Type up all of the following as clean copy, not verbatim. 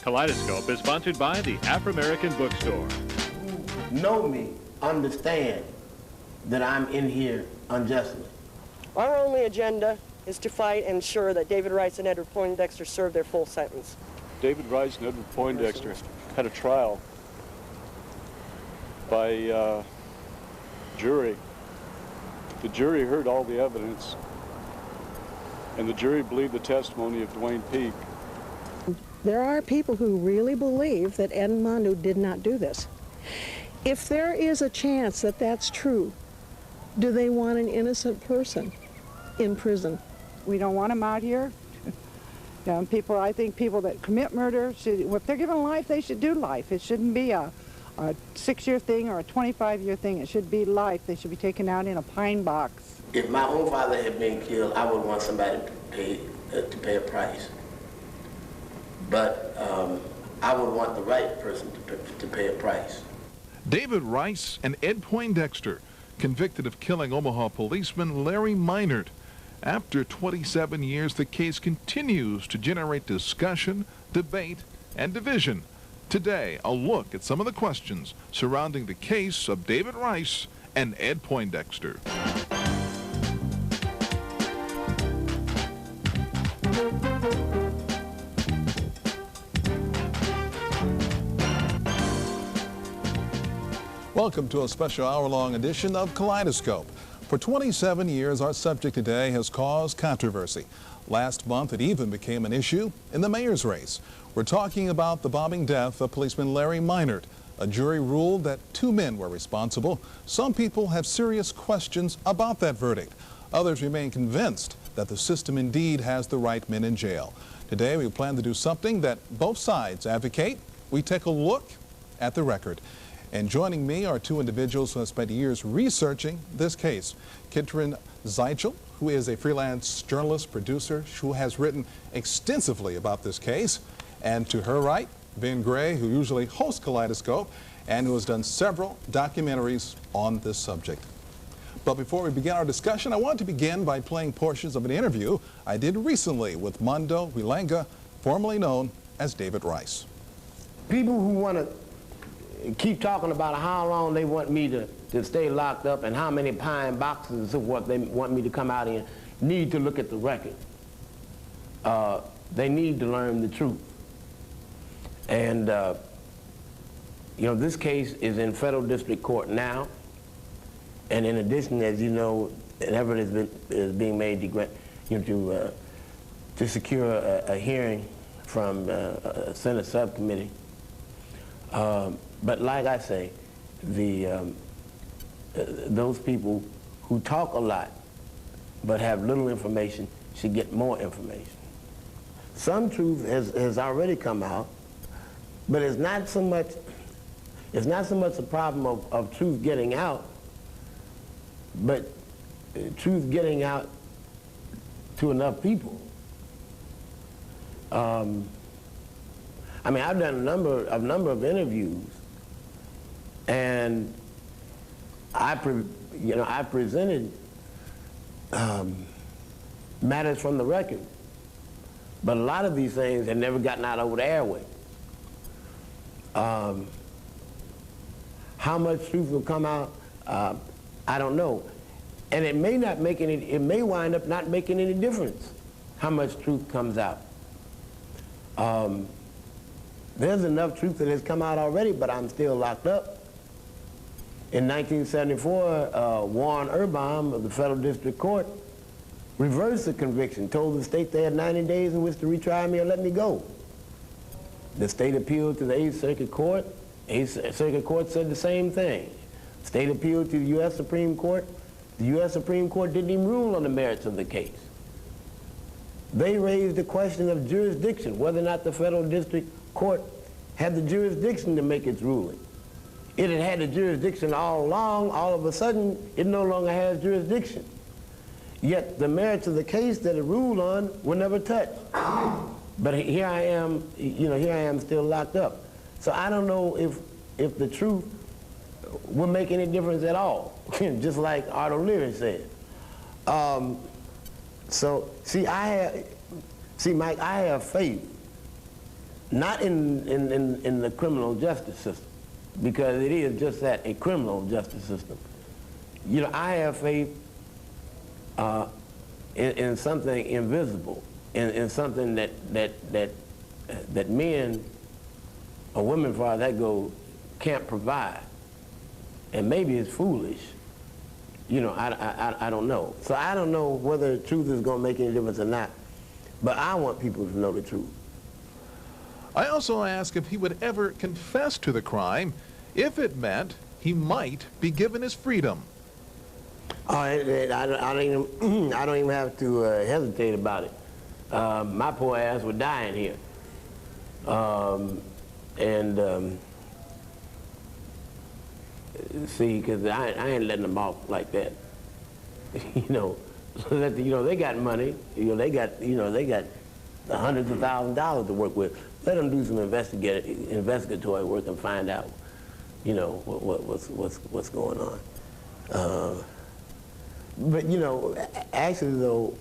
Kaleidoscope is sponsored by the Afro-American Bookstore. Know me, understand that I'm in here unjustly. Our only agenda is to fight and ensure that David Rice and Edward Poindexter serve their full sentence. David Rice and Edward Poindexter had a trial by jury. The jury heard all the evidence, and the jury believed the testimony of Dwayne Peak. There are people who really believe that Ed and Mondu did not do this. If there is a chance that that's true, do they want an innocent person in prison? We don't want them out here. People, I think people that commit murder, if they're given life, they should do life. It shouldn't be a 6-year thing or a 25-year thing. It should be life. They should be taken out in a pine box. If my own father had been killed, I would want somebody to pay a price. But I would want the right person to pay a price. David Rice and Ed Poindexter, convicted of killing Omaha policeman Larry Minard. After 27 years, the case continues to generate discussion, debate, and division. Today, a look at some of the questions surrounding the case of David Rice and Ed Poindexter. Welcome to a special hour-long edition of Kaleidoscope. For 27 years, our subject today has caused controversy. Last month, it even became an issue in the mayor's race. We're talking about the bombing death of policeman Larry Minard. A jury ruled that 2 men were responsible. Some people have serious questions about that verdict. Others remain convinced that the system indeed has the right men in jail. Today, we plan to do something that both sides advocate. We take a look at the record. And joining me are 2 individuals who have spent years researching this case. Kitrin Zeichel, who is a freelance journalist, producer, who has written extensively about this case. And to her right, Ben Gray, who usually hosts Kaleidoscope and who has done several documentaries on this subject. But before we begin our discussion, I want to begin by playing portions of an interview I did recently with Mondo Wilanga, formerly known as David Rice. People who want to keep talking about how long they want me to stay locked up and how many pine boxes of what they want me to come out in need to look at the record. They need to learn the truth. And, you know, this case is in federal district court now. And in addition, as you know, an effort is being made to secure a hearing from a Senate subcommittee. But like I say, those people who talk a lot but have little information should get more information. Some truth has already come out, but it's not so much a problem of truth getting out, but truth getting out to enough people. I mean, I've done a number of interviews, and I presented matters from the record, but a lot of these things have never gotten out over the airway. How much truth will come out, I don't know, and it may not make any. It may wind up not making any difference how much truth comes out. There's enough truth that has come out already, but I'm still locked up. In 1974, Warren Erbaum of the Federal District Court reversed the conviction, told the state they had 90 days in which to retry me or let me go. The state appealed to the 8th Circuit Court. 8th Circuit Court said the same thing. State appealed to the U.S. Supreme Court. The U.S. Supreme Court didn't even rule on the merits of the case. They raised the question of jurisdiction, whether or not the Federal District Court had the jurisdiction to make its ruling. It had had the jurisdiction all along. All of a sudden, it no longer has jurisdiction. Yet the merits of the case that it ruled on were never touched. But here I am, here I am still locked up. So I don't know if the truth will make any difference at all, just like Art O'Leary said. So, Mike, I have faith Not in the criminal justice system, because it is just that, a criminal justice system. You know, I have faith in something invisible, in something that men or women, as far as that goes, can't provide. And maybe it's foolish. You know, I don't know. So I don't know whether the truth is going to make any difference or not. But I want people to know the truth. I also asked if he would ever confess to the crime if it meant he might be given his freedom. Oh, I don't even have to hesitate about it. My poor ass would die in here. See, because I ain't letting them off like that. You know, so that, you know, they got money. You know, they got hundreds of thousands of dollars to work with. Let them do some investigatory work and find out, you know, what's going on. But you know, actually though,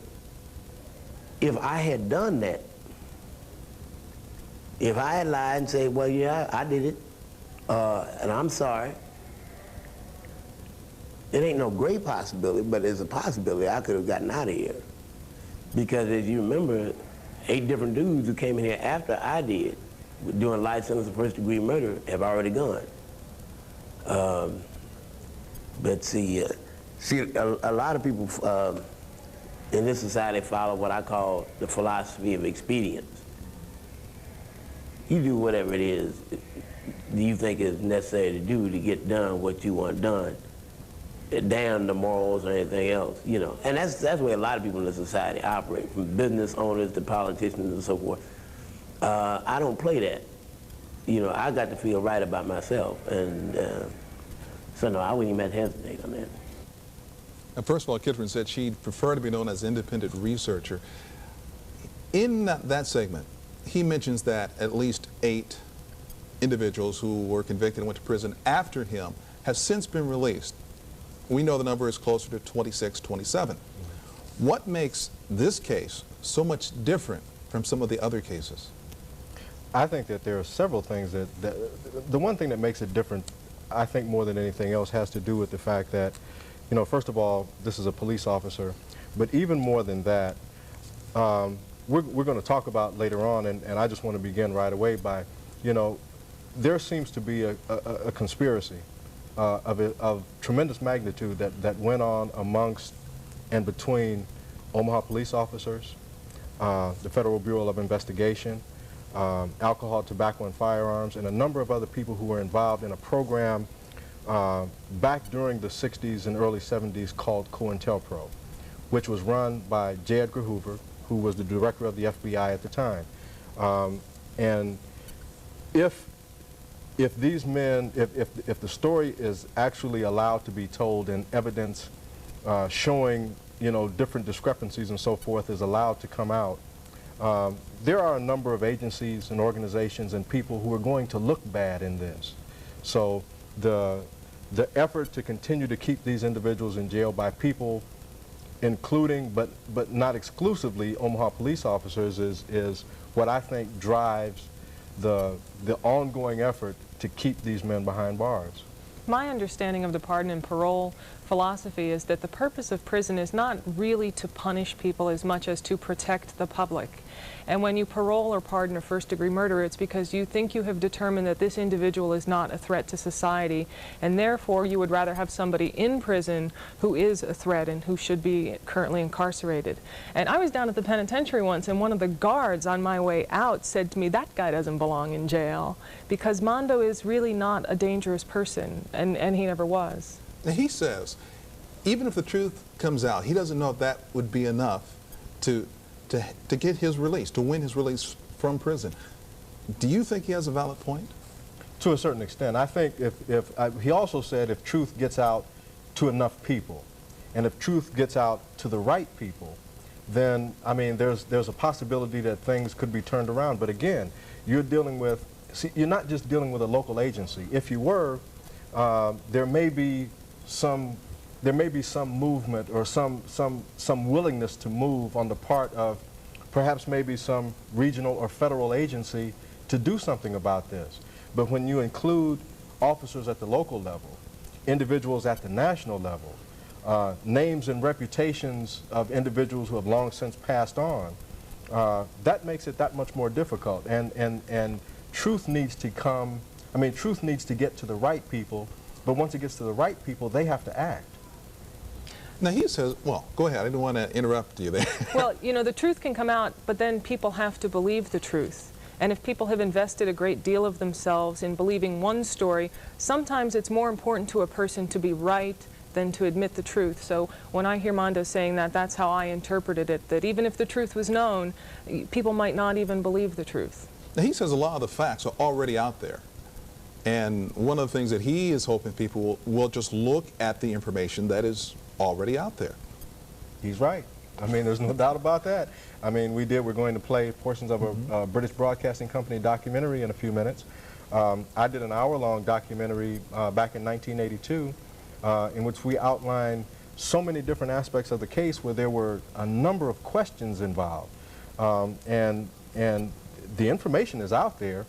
if I had done that, if I had lied and said, well, yeah, I did it, and I'm sorry, it ain't no great possibility, but there's a possibility I could have gotten out of here. Because as you remember, 8 different dudes who came in here after I did, doing life sentence of first-degree murder, have already gone. But see, a lot of people in this society follow what I call the philosophy of expedience. You do whatever it is you think is necessary to do to get done what you want done, down the morals or anything else, you know. And that's the way a lot of people in the society operate, from business owners to politicians and so forth. I don't play that. You know, I got to feel right about myself, and so no, I wouldn't even have to hesitate on that. Now, first of all, Kitron said she'd prefer to be known as independent researcher. In that segment, he mentions that at least 8 individuals who were convicted and went to prison after him have since been released. We know the number is closer to 26, 27. What makes this case so much different from some of the other cases? I think that there are several things that the one thing that makes it different, I think more than anything else, has to do with the fact that, you know, first of all, this is a police officer, but even more than that, we're going to talk about later on, and I just want to begin right away by, you know, there seems to be a conspiracy of tremendous magnitude that went on amongst and between Omaha police officers, the Federal Bureau of Investigation, alcohol, tobacco, and firearms, and a number of other people who were involved in a program back during the 60s and early 70s called COINTELPRO, which was run by J. Edgar Hoover, who was the director of the FBI at the time. And if these men, if the story is actually allowed to be told and evidence showing, you know, different discrepancies and so forth is allowed to come out, there are a number of agencies and organizations and people who are going to look bad in this. So the effort to continue to keep these individuals in jail by people, including but not exclusively Omaha police officers, is what I think drives the ongoing effort to keep these men behind bars. My understanding of the pardon and parole philosophy is that the purpose of prison is not really to punish people as much as to protect the public. And when you parole or pardon a first-degree murderer, it's because you think you have determined that this individual is not a threat to society, and therefore you would rather have somebody in prison who is a threat and who should be currently incarcerated. And I was down at the penitentiary once, and one of the guards on my way out said to me, that guy doesn't belong in jail, because Mondo is really not a dangerous person, and he never was. And he says, even if the truth comes out, he doesn't know if that would be enough to get his release, to win his release from prison. Do you think he has a valid point? To a certain extent. I think he also said if truth gets out to enough people, and if truth gets out to the right people, then, I mean, there's a possibility that things could be turned around. But again, you're dealing with, see, you're not just dealing with a local agency. If you were, there may be some movement or some willingness to move on the part of perhaps maybe some regional or federal agency to do something about this. But when you include officers at the local level, individuals at the national level, names and reputations of individuals who have long since passed on, that makes it that much more difficult. And truth needs to come, I mean, truth needs to get to the right people, but once it gets to the right people, they have to act. Now he says, well, go ahead, I didn't want to interrupt you there. Well, you know, the truth can come out, but then people have to believe the truth. And if people have invested a great deal of themselves in believing one story, sometimes it's more important to a person to be right than to admit the truth. So when I hear Mondo saying that, that's how I interpreted it, that even if the truth was known, people might not even believe the truth. Now he says a lot of the facts are already out there. And one of the things that he is hoping people will just look at the information that is already out there. He's right. I mean, there's no doubt about that. I mean, we're going to play portions of a British Broadcasting Company documentary in a few minutes. I did an hour-long documentary back in 1982 in which we outlined so many different aspects of the case where there were a number of questions involved. And the information is out there.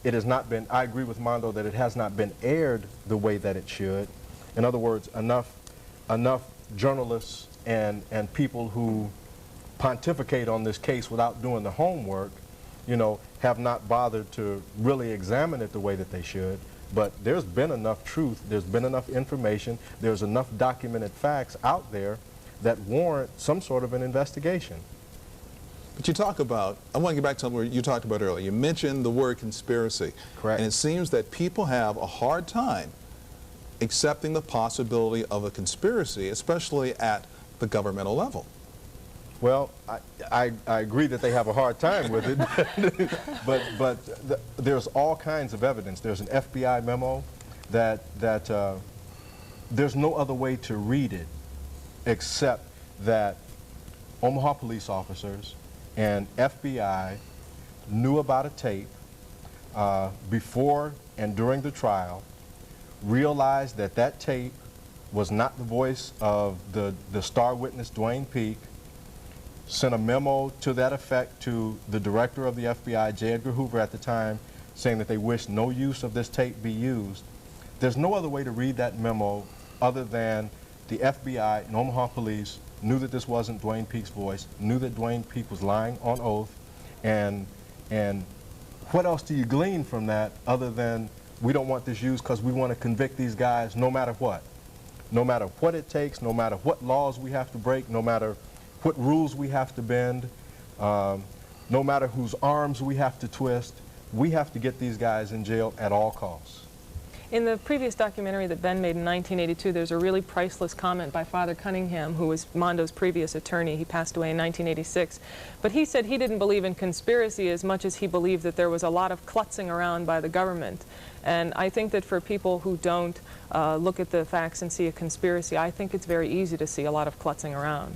It has not been, I agree with Mondo that it has not been aired the way that it should. In other words, enough journalists and people who pontificate on this case without doing the homework, you know, have not bothered to really examine it the way that they should. But there's been enough truth, there's been enough information, there's enough documented facts out there that warrant some sort of an investigation. But you talk about, I want to get back to something where you talked about earlier. You mentioned the word conspiracy. Correct. And it seems that people have a hard time accepting the possibility of a conspiracy, especially at the governmental level. Well, I agree that they have a hard time with it, but there's all kinds of evidence. There's an FBI memo that there's no other way to read it except that Omaha police officers and FBI knew about a tape before and during the trial, realized that that tape was not the voice of the star witness, Dwayne Peak, sent a memo to that effect to the director of the FBI, J. Edgar Hoover at the time, saying that they wished no use of this tape be used. There's no other way to read that memo other than the FBI and Omaha police knew that this wasn't Dwayne Peak's voice, knew that Dwayne Peak was lying on oath, and what else do you glean from that other than we don't want this used because we want to convict these guys no matter what. No matter what it takes, no matter what laws we have to break, no matter what rules we have to bend, no matter whose arms we have to twist, we have to get these guys in jail at all costs. In the previous documentary that Ben made in 1982, there's a really priceless comment by Father Cunningham, who was Mondo's previous attorney. He passed away in 1986. But he said he didn't believe in conspiracy as much as he believed that there was a lot of klutzing around by the government. And I think that for people who don't look at the facts and see a conspiracy, I think it's very easy to see a lot of klutzing around.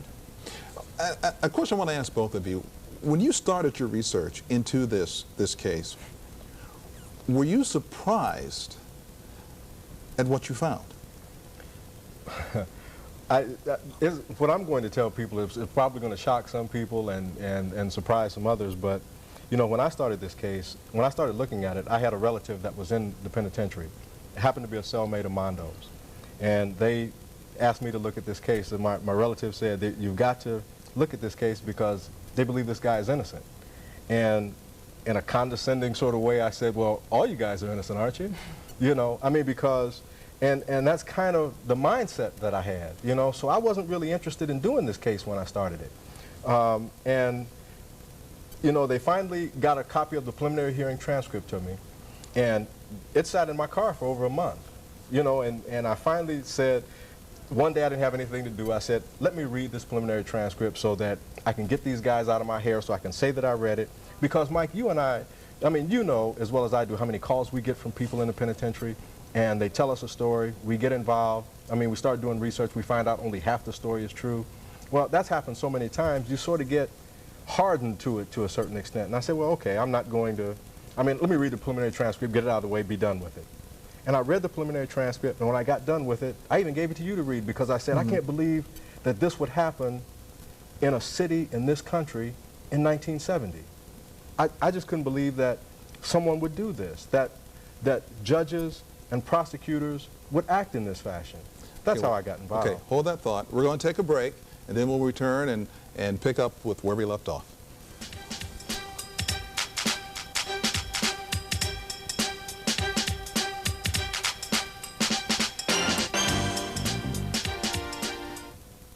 A question I want to ask both of you. When you started your research into this case, were you surprised at what you found? What I'm going to tell people is it's probably going to shock some people and surprise some others, but you know, when I started this case, when I started looking at it, I had a relative that was in the penitentiary. It happened to be a cellmate of Mondo's. And they asked me to look at this case, and my relative said that you've got to look at this case because they believe this guy is innocent. And in a condescending sort of way, I said, well, all you guys are innocent, aren't you? You know, I mean, because, and that's kind of the mindset that I had, you know, so I wasn't really interested in doing this case when I started it. And, you know, they finally got a copy of the preliminary hearing transcript to me, and it sat in my car for over a month, you know, and I finally said, one day I didn't have anything to do, I said, let me read this preliminary transcript so that I can get these guys out of my hair so I can say that I read it, because Mike, you and I mean, you know as well as I do how many calls we get from people in the penitentiary, and they tell us a story, we get involved, I mean, we start doing research, we find out only half the story is true. Well, that's happened so many times, you sort of get hardened to it to a certain extent. And I said, well, okay, I'm not going to, I mean, let me read the preliminary transcript, get it out of the way, be done with it. And I read the preliminary transcript, and when I got done with it, I even gave it to you to read because I said, I can't believe that this would happen in a city in this country in 1970. I just couldn't believe that someone would do this, that judges and prosecutors would act in this fashion. That's how I got involved. Okay, hold that thought. We're going to take a break, and then we'll return and pick up with where we left off.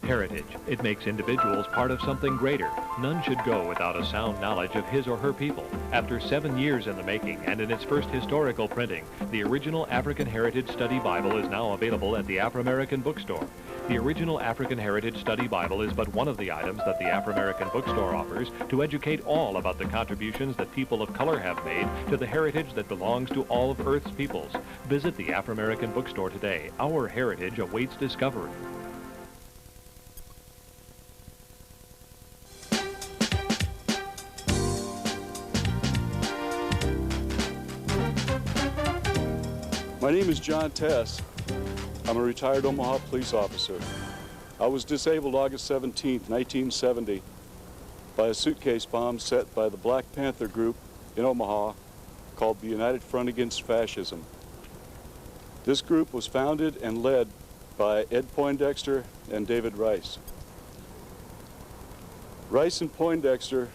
Heritage. It makes individuals part of something greater. None should go without a sound knowledge of his or her people. After 7 years in the making and in its first historical printing, the original African Heritage Study Bible is now available at the Afro-American Bookstore. The original African Heritage Study Bible is but one of the items that the Afro-American Bookstore offers to educate all about the contributions that people of color have made to the heritage that belongs to all of Earth's peoples. Visit the Afro-American Bookstore today. Our heritage awaits discovery. My name is John Tess. I'm a retired Omaha police officer. I was disabled August 17, 1970 by a suitcase bomb set by the Black Panther group in Omaha called the United Front Against Fascism. This group was founded and led by Ed Poindexter and David Rice. Rice and Poindexter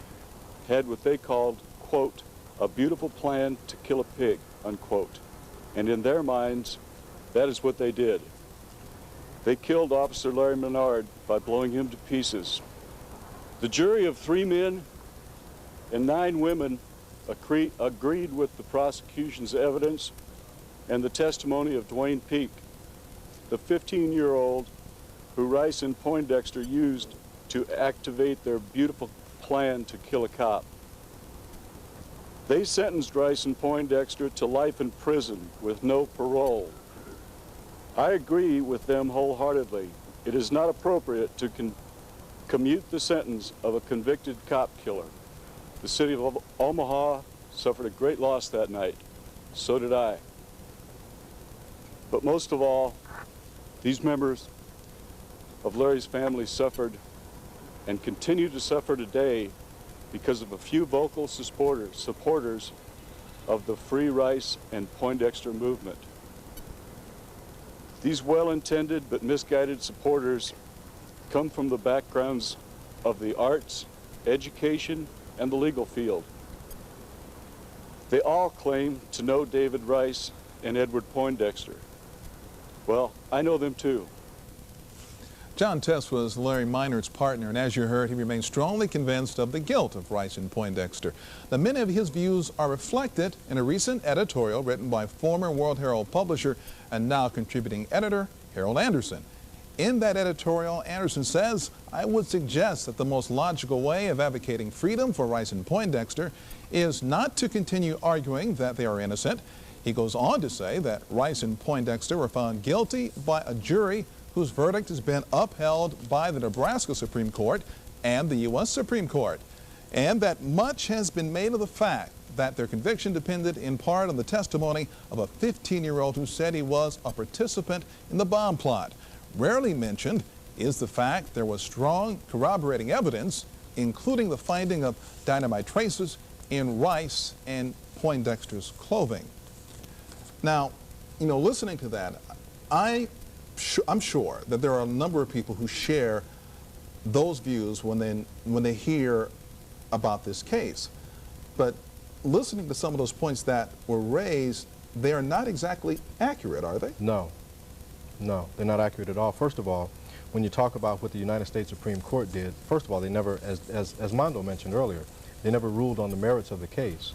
had what they called, quote, a beautiful plan to kill a pig, unquote. And in their minds, that is what they did. They killed Officer Larry Menard by blowing him to pieces. The jury of 3 men and 9 women agreed with the prosecution's evidence and the testimony of Dwayne Peak, the 15-year-old who Rice and Poindexter used to activate their beautiful plan to kill a cop. They sentenced Rice and Poindexter to life in prison with no parole. I agree with them wholeheartedly. It is not appropriate to commute the sentence of a convicted cop killer. The city of Omaha suffered a great loss that night. So did I. But most of all, these members of Larry's family suffered and continue to suffer today because of a few vocal supporters of the Free Rice and Poindexter movement. These well-intended but misguided supporters come from the backgrounds of the arts, education, and the legal field. They all claim to know David Rice and Edward Poindexter. Well, I know them too. John Tess was Larry Minard's partner, and as you heard, he remains strongly convinced of the guilt of Rice and Poindexter. Now, many of his views are reflected in a recent editorial written by former World Herald publisher and now contributing editor Harold Anderson. In that editorial, Anderson says, I would suggest that the most logical way of advocating freedom for Rice and Poindexter is not to continue arguing that they are innocent. He goes on to say that Rice and Poindexter were found guilty by a jury whose verdict has been upheld by the Nebraska Supreme Court and the U.S. Supreme Court, and that much has been made of the fact that their conviction depended in part on the testimony of a 15-year-old who said he was a participant in the bomb plot. Rarely mentioned is the fact there was strong corroborating evidence, including the finding of dynamite traces in Rice and Poindexter's clothing. Now, you know, listening to that, I'm sure that there are a number of people who share those views when they hear about this case. But listening to some of those points that were raised, they are not exactly accurate, are they? No. No, they're not accurate at all. First of all, when you talk about what the United States Supreme Court did, first of all, they never, as Mondo mentioned earlier, they never ruled on the merits of the case.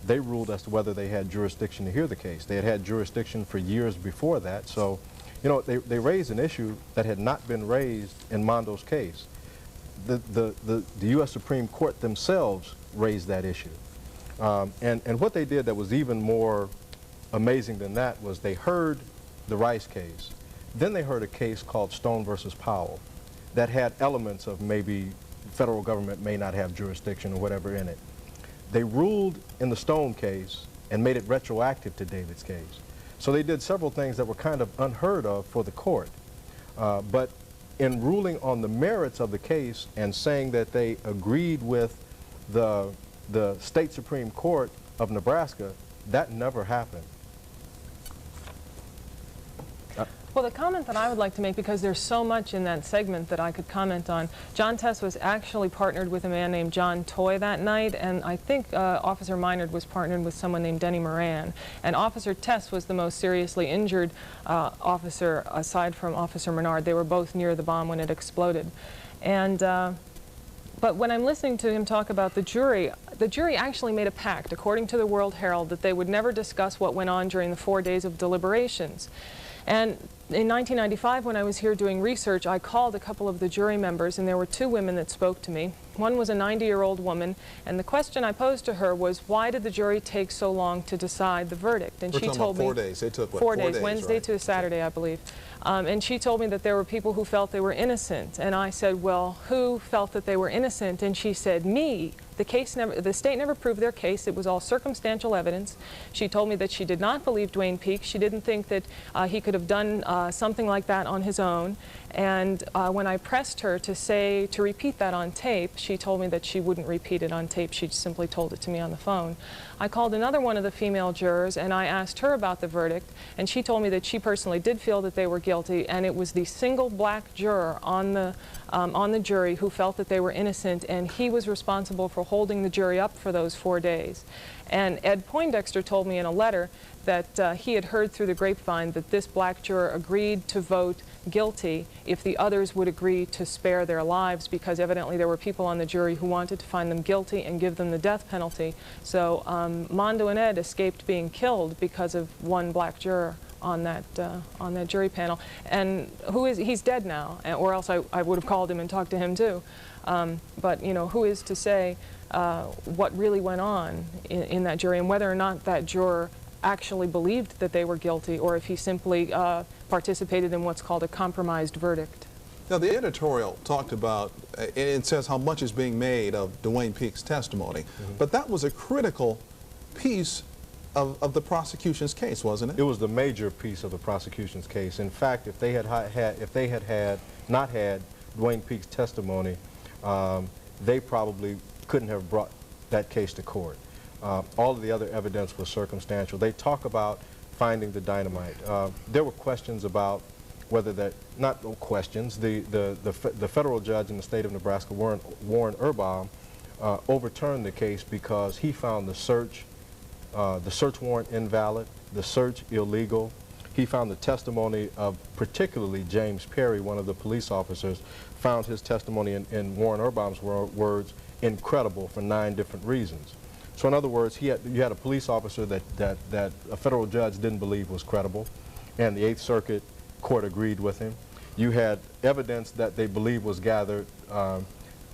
They ruled as to whether they had jurisdiction to hear the case. They had had jurisdiction for years before that, so you know, they raised an issue that had not been raised in Mondo's case. The U.S. Supreme Court themselves raised that issue. And what they did that was even more amazing than that was they heard the Rice case. Then they heard a case called Stone versus Powell that had elements of maybe federal government may not have jurisdiction or whatever in it. They ruled in the Stone case and made it retroactive to David's case. So they did several things that were kind of unheard of for the court. But in ruling on the merits of the case and saying that they agreed with the state Supreme Court of Nebraska, that never happened. Well, the comment that I would like to make, because there's so much in that segment that I could comment on, John Tess was actually partnered with a man named John Toy that night, and I think Officer Minard was partnered with someone named Denny Moran. And Officer Tess was the most seriously injured officer aside from Officer Menard. They were both near the bomb when it exploded. And but when I'm listening to him talk about the jury actually made a pact, according to the World Herald, that they would never discuss what went on during the 4 days of deliberations. And in 1995, when I was here doing research, I called a couple of the jury members, and there were two women that spoke to me. One was a 90-year-old woman, and the question I posed to her was, why did the jury take so long to decide the verdict? And she told me 4 days. They took what? 4 days, Wednesday right? to Saturday, I believe. And she told me that there were people who felt they were innocent. And I said, well, who felt that they were innocent? And she said, me. The state never proved their case. It was all circumstantial evidence. She told me that she did not believe Dwayne Peak. She didn't think that he could have done something like that on his own. And when I pressed her to repeat that on tape, she told me that she wouldn't repeat it on tape. She simply told it to me on the phone. I called another one of the female jurors, and I asked her about the verdict, and she told me that she personally did feel that they were guilty, and it was the single black juror on the jury who felt that they were innocent, and he was responsible for holding the jury up for those 4 days. And Ed Poindexter told me in a letter that he had heard through the grapevine that this black juror agreed to vote guilty if the others would agree to spare their lives, because evidently there were people on the jury who wanted to find them guilty and give them the death penalty. So Mondo and Ed escaped being killed because of one black juror on that jury panel. And he's dead now, or else I would have called him and talked to him too. But you know, who is to say what really went on in that jury, and whether or not that juror actually believed that they were guilty, or if he simply participated in what's called a compromised verdict. Now, the editorial talked about, it says how much is being made of Dwayne Peak's testimony, but that was a critical piece of the prosecution's case, wasn't it? It was the major piece of the prosecution's case. In fact, if they had not had Dwayne Peak's testimony, they probably couldn't have brought that case to court. All of the other evidence was circumstantial. They talk about finding the dynamite. There were questions about whether that, not questions, the federal judge in the state of Nebraska, Warren Erbaum, overturned the case because he found the search warrant invalid, the search illegal. He found the testimony of particularly James Perry, one of the police officers, found his testimony in Warren Erbaum's words incredible for 9 different reasons. So in other words, you had a police officer that a federal judge didn't believe was credible, and the 8th Circuit Court agreed with him. You had evidence that they believe was gathered.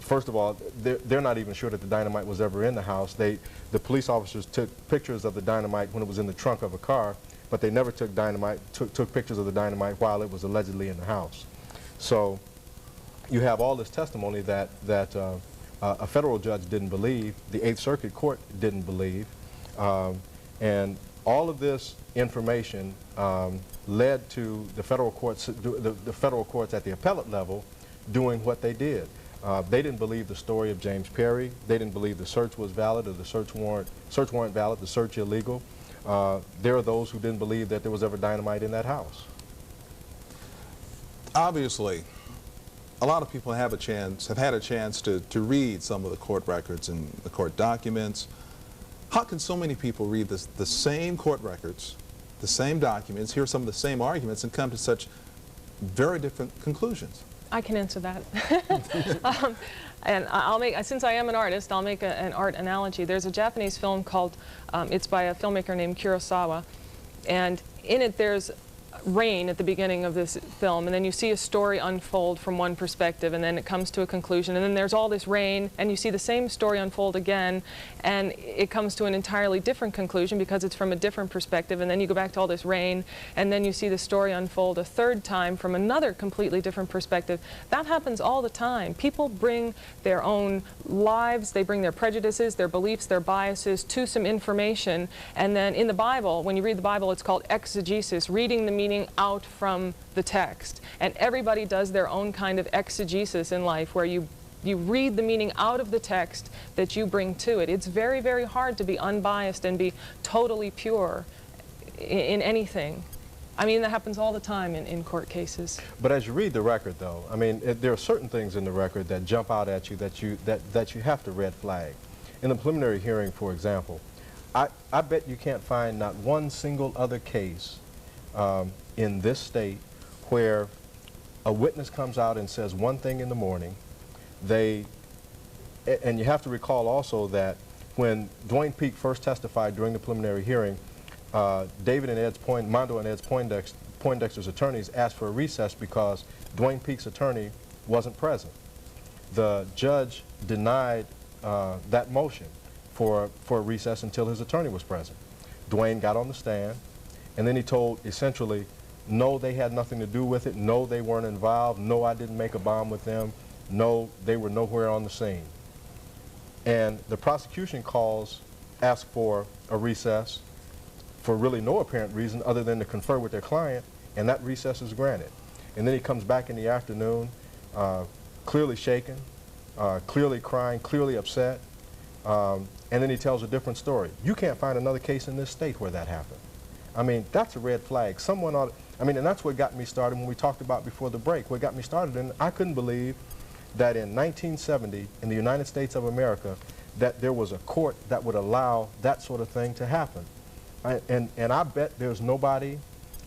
First of all, they're not even sure that the dynamite was ever in the house. The police officers took pictures of the dynamite when it was in the trunk of a car, but they never took pictures of the dynamite while it was allegedly in the house. So you have all this testimony that a federal judge didn't believe, the 8th Circuit Court didn't believe, and all of this information led to the federal courts at the appellate level doing what they did. They didn't believe the story of James Perry. They didn't believe the search was valid or the search warrant valid, the search illegal. There are those who didn't believe that there was ever dynamite in that house. Obviously, a lot of people have had a chance to read some of the court records and the court documents. How can so many people read the same court records, the same documents, hear some of the same arguments, and come to such very different conclusions? I can answer that. And since I am an artist, I'll make an art analogy. There's a Japanese film called, it's by a filmmaker named Kurosawa, and in it there's rain at the beginning of this film, and then you see a story unfold from one perspective, and then it comes to a conclusion, and then there's all this rain, and you see the same story unfold again, and it comes to an entirely different conclusion because it's from a different perspective, and then you go back to all this rain, and then you see the story unfold a third time from another completely different perspective. That happens all the time. People bring their own lives, they bring their prejudices, their beliefs, their biases to some information, and then in the Bible, when you read the Bible, it's called exegesis, reading the meaning out from the text. And everybody does their own kind of exegesis in life, where you you read the meaning out of the text that you bring to it. It's very, very hard to be unbiased and be totally pure in anything. I mean, that happens all the time in court cases. But as you read the record, though, I mean, there are certain things in the record that jump out at you that you have to red flag. In the preliminary hearing, for example, I bet you can't find not one single other case in this state where a witness comes out and says one thing in the morning. And you have to recall also that when Dwayne Peak first testified during the preliminary hearing, Mondo and Ed's Poindexter's attorneys asked for a recess because Dwayne Peak's attorney wasn't present. The judge denied that motion for a recess until his attorney was present. Dwayne got on the stand, and then he told essentially, no, they had nothing to do with it, no, they weren't involved, no, I didn't make a bomb with them, no, they were nowhere on the scene. And the prosecution asked for a recess for really no apparent reason other than to confer with their client, and that recess is granted. And then he comes back in the afternoon, clearly shaken, clearly crying, clearly upset, and then he tells a different story. You can't find another case in this state where that happened. I mean, that's a red flag. Someone ought to, I mean, and that's what got me started when we talked about before the break. What got me started, and I couldn't believe that in 1970, in the United States of America, that there was a court that would allow that sort of thing to happen. And I bet there's nobody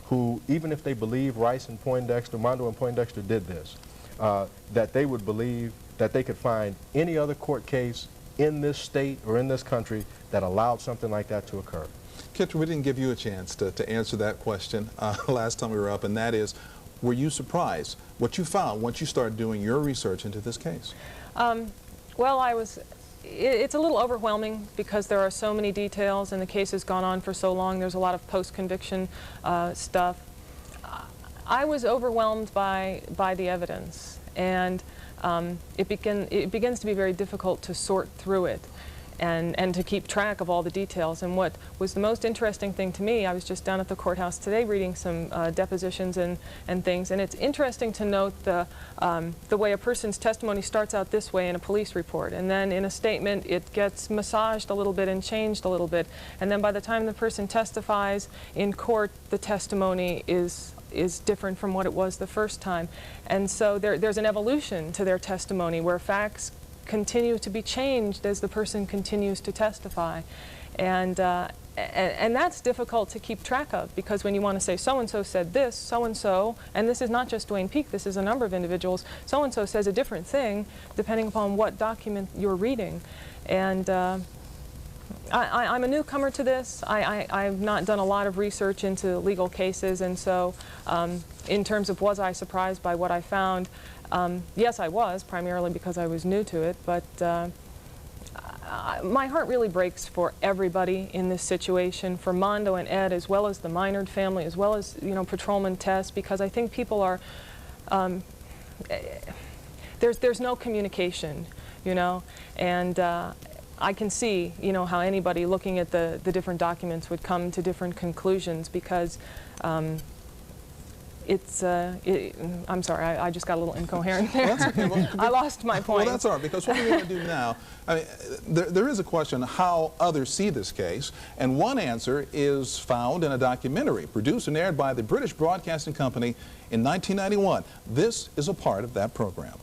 who, even if they believe Rice and Poindexter, Mondo and Poindexter did this, that they would believe that they could find any other court case in this state or in this country that allowed something like that to occur. Kitra, we didn't give you a chance to answer that question last time we were up, and that is, were you surprised what you found once you started doing your research into this case? Well, it's a little overwhelming because there are so many details and the case has gone on for so long. There's a lot of post-conviction stuff. I was overwhelmed by the evidence, and it begins to be very difficult to sort through it and to keep track of all the details. And what was the most interesting thing to me, I was just down at the courthouse today reading some depositions and things, and it's interesting to note the way a person's testimony starts out this way in a police report, and then in a statement it gets massaged a little bit and changed a little bit, and then by the time the person testifies in court, the testimony is different from what it was the first time. And so there's an evolution to their testimony where facts continue to be changed as the person continues to testify. And that's difficult to keep track of, because when you want to say so-and-so said this, so-and-so, and this is not just Dwayne Peak, this is a number of individuals, so-and-so says a different thing depending upon what document you're reading. And I'm a newcomer to this. I've not done a lot of research into legal cases, and so in terms of was I surprised by what I found, yes, I was, primarily because I was new to it, but my heart really breaks for everybody in this situation, for Mondo and Ed, as well as the Minard family, as well as, you know, Patrolman Tess, because I think people are, there's no communication, you know, and I can see, you know, how anybody looking at the different documents would come to different conclusions, because I'm sorry, I just got a little incoherent there. Well, that's okay. Well, I lost my point. Well, that's all right, because what we want to do now, I mean, there is a question how others see this case, and one answer is found in a documentary produced and aired by the British Broadcasting Company in 1991. This is a part of that program.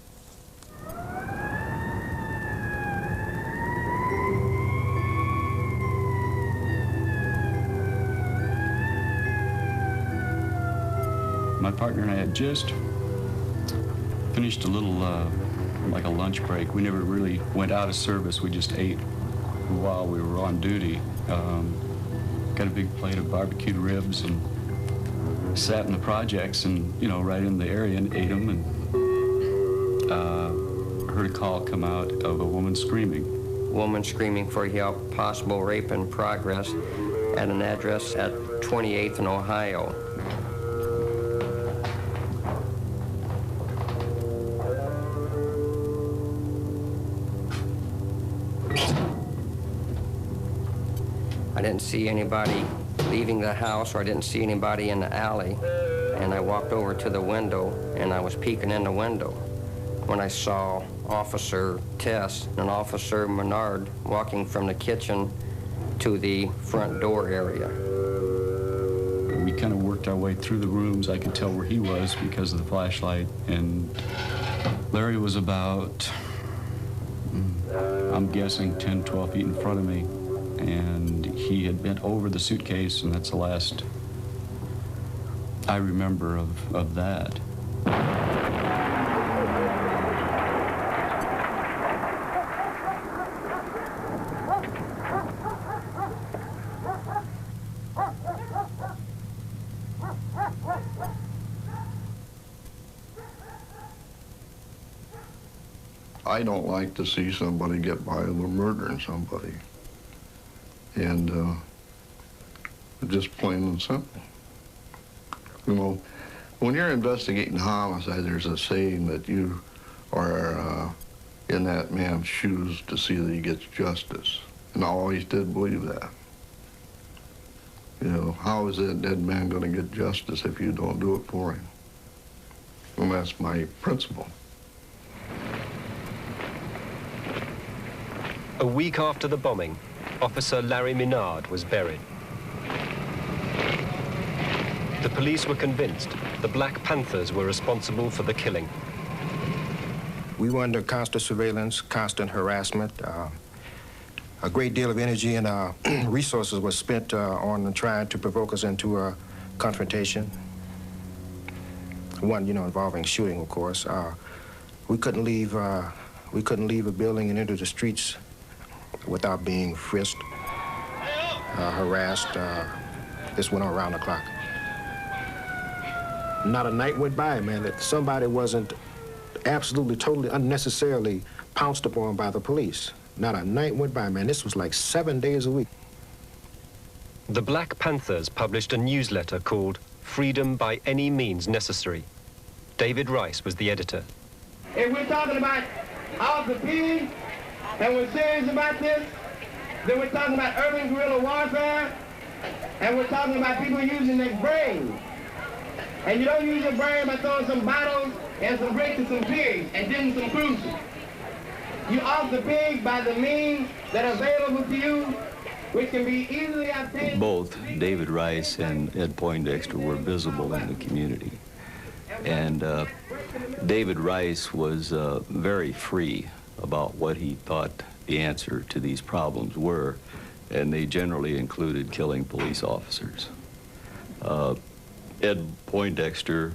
My partner and I had just finished a little, like a lunch break. We never really went out of service. We just ate while we were on duty. Got a big plate of barbecued ribs and sat in the projects and, you know, right in the area and ate them, and heard a call come out of a woman screaming. Woman screaming for help, possible rape in progress at an address at 28th and Ohio. I didn't see anybody leaving the house, or I didn't see anybody in the alley, and I walked over to the window and I was peeking in the window when I saw Officer Tess and Officer Menard walking from the kitchen to the front door area. We kind of worked our way through the rooms. I could tell where he was because of the flashlight. And Larry was about, I'm guessing, 10, 12 feet in front of me. And he had bent over the suitcase, and that's the last I remember of that. I don't like to see somebody get by with murdering somebody. And just plain and simple. You know, when you're investigating homicide, there's a saying that you are in that man's shoes to see that he gets justice. And I always did believe that. You know, how is that dead man going to get justice if you don't do it for him? And that's my principle. A week after the bombing, Officer Larry Menard was buried. The police were convinced the Black Panthers were responsible for the killing. We were under constant surveillance, constant harassment. A great deal of energy and resources were spent on trying to provoke us into a confrontation. One, involving shooting, of course. We couldn't leave a building and enter the streets without being frisked, harassed. This went on around the clock. Not a night went by, man, that somebody wasn't absolutely, totally, unnecessarily pounced upon by the police. Not a night went by, man. This was like 7 days a week. The Black Panthers published a newsletter called Freedom by Any Means Necessary. David Rice was the editor. If we're talking about Officer Peabody, and we're serious about this, then we're talking about urban guerrilla warfare, and we're talking about people using their brains. And you don't use your brain by throwing some bottles and some bricks and some pigs and getting some cruises. You off the pig by the means that are available to you, which can be easily obtained. Both David Rice and Ed Poindexter were visible in the community. And David Rice was very free about what he thought the answer to these problems were, and they generally included killing police officers. Ed Poindexter,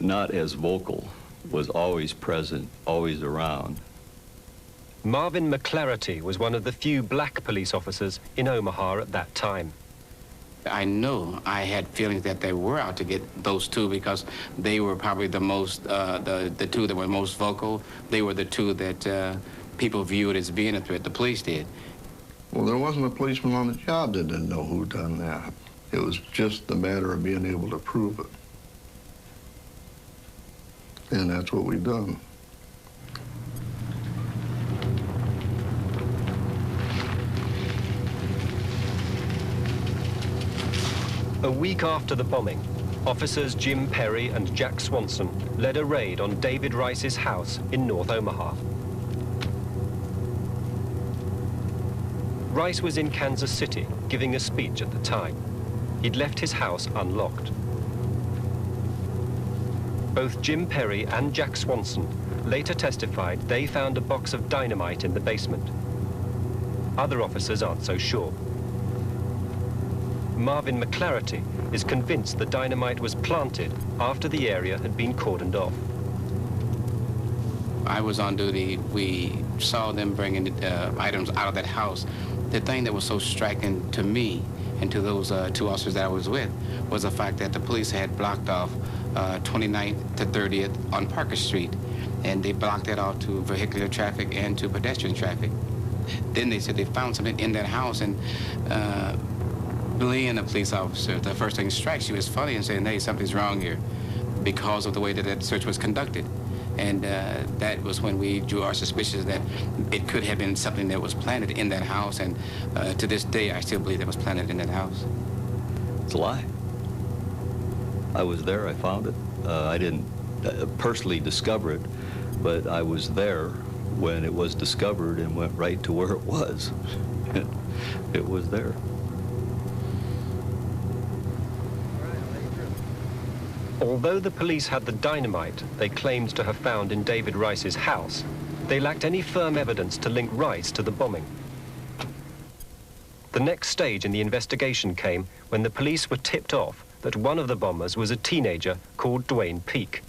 not as vocal, was always present, always around. Marvin McClarity was one of the few black police officers in Omaha at that time. I knew I had feelings that they were out to get those two because they were probably the most, the two that were most vocal. They were the two that people viewed as being a threat. The police did. Well, there wasn't a policeman on the job that didn't know who done that. It was just a matter of being able to prove it. And that's what we've done. A week after the bombing, officers Jim Perry and Jack Swanson led a raid on David Rice's house in North Omaha. Rice was in Kansas City giving a speech at the time. He'd left his house unlocked. Both Jim Perry and Jack Swanson later testified they found a box of dynamite in the basement. Other officers aren't so sure. Marvin McClarity is convinced the dynamite was planted after the area had been cordoned off. I was on duty. We saw them bringing items out of that house. The thing that was so striking to me and to those two officers that I was with was the fact that the police had blocked off 29th to 30th on Parker Street, and they blocked that off to vehicular traffic and to pedestrian traffic. Then they said they found something in that house, and being a police officer, the first thing that strikes you is funny and saying, hey, something's wrong here because of the way that that search was conducted. And that was when we drew our suspicions that it could have been something that was planted in that house, and to this day, I still believe it was planted in that house. It's a lie. I was there, I found it. I didn't personally discover it, but I was there when it was discovered and went right to where it was. It was there. Although the police had the dynamite they claimed to have found in David Rice's house, they lacked any firm evidence to link Rice to the bombing. The next stage in the investigation came when the police were tipped off that one of the bombers was a teenager called Dwayne Peak.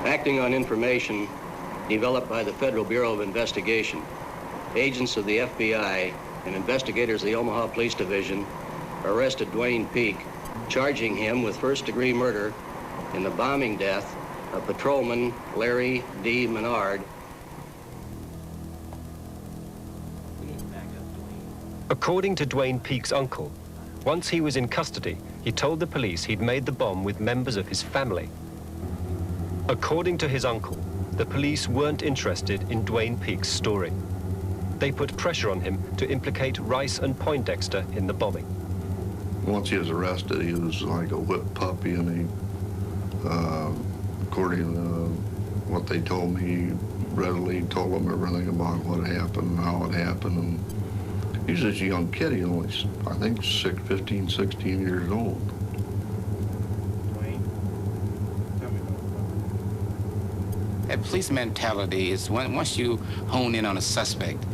Acting on information developed by the Federal Bureau of Investigation, agents of the FBI and investigators of the Omaha Police Division arrested Dwayne Peak, charging him with first-degree murder in the bombing death of patrolman Larry D. Menard. According to Dwayne Peak's uncle, once he was in custody, he told the police he'd made the bomb with members of his family. According to his uncle, the police weren't interested in Dwayne Peak's story. They put pressure on him to implicate Rice and Poindexter in the bombing. Once he was arrested, he was like a whipped puppy, and he, according to what they told me, he readily told them everything about what happened and how it happened. And he was just a young kid. He only, I think, 15, 16 years old. That police mentality is once you hone in on a suspect,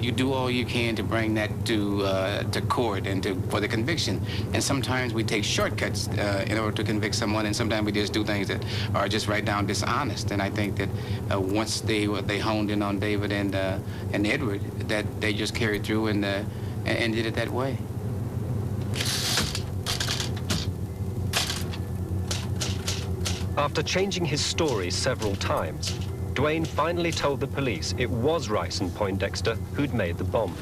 you do all you can to bring that to court and for the conviction. And sometimes we take shortcuts in order to convict someone, and sometimes we just do things that are just right down dishonest. And I think that once they honed in on David and Edward, that they just carried through and did it that way. After changing his story several times, Dwayne finally told the police it was Rice and Poindexter who'd made the bomb.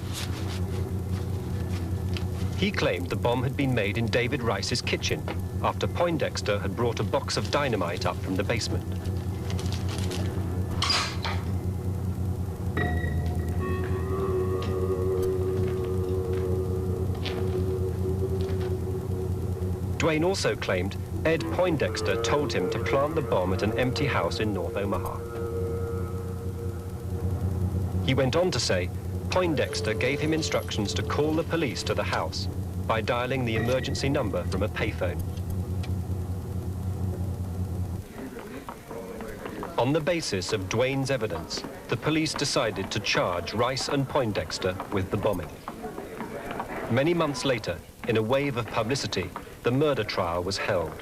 He claimed the bomb had been made in David Rice's kitchen after Poindexter had brought a box of dynamite up from the basement. Dwayne also claimed Ed Poindexter told him to plant the bomb at an empty house in North Omaha. He went on to say Poindexter gave him instructions to call the police to the house by dialing the emergency number from a payphone. On the basis of Dwayne's evidence, the police decided to charge Rice and Poindexter with the bombing. Many months later, in a wave of publicity, the murder trial was held.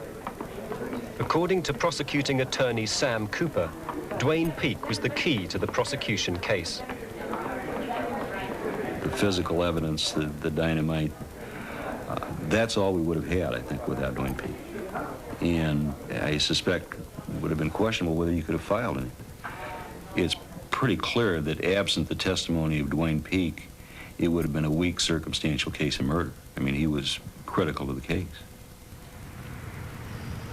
According to prosecuting attorney Sam Cooper, Dwayne Peak was the key to the prosecution case. The physical evidence, the dynamite, that's all we would have had, I think, without Dwayne Peak. And I suspect it would have been questionable whether you could have filed anything. It's pretty clear that absent the testimony of Dwayne Peak, it would have been a weak circumstantial case of murder. I mean, he was critical to the case.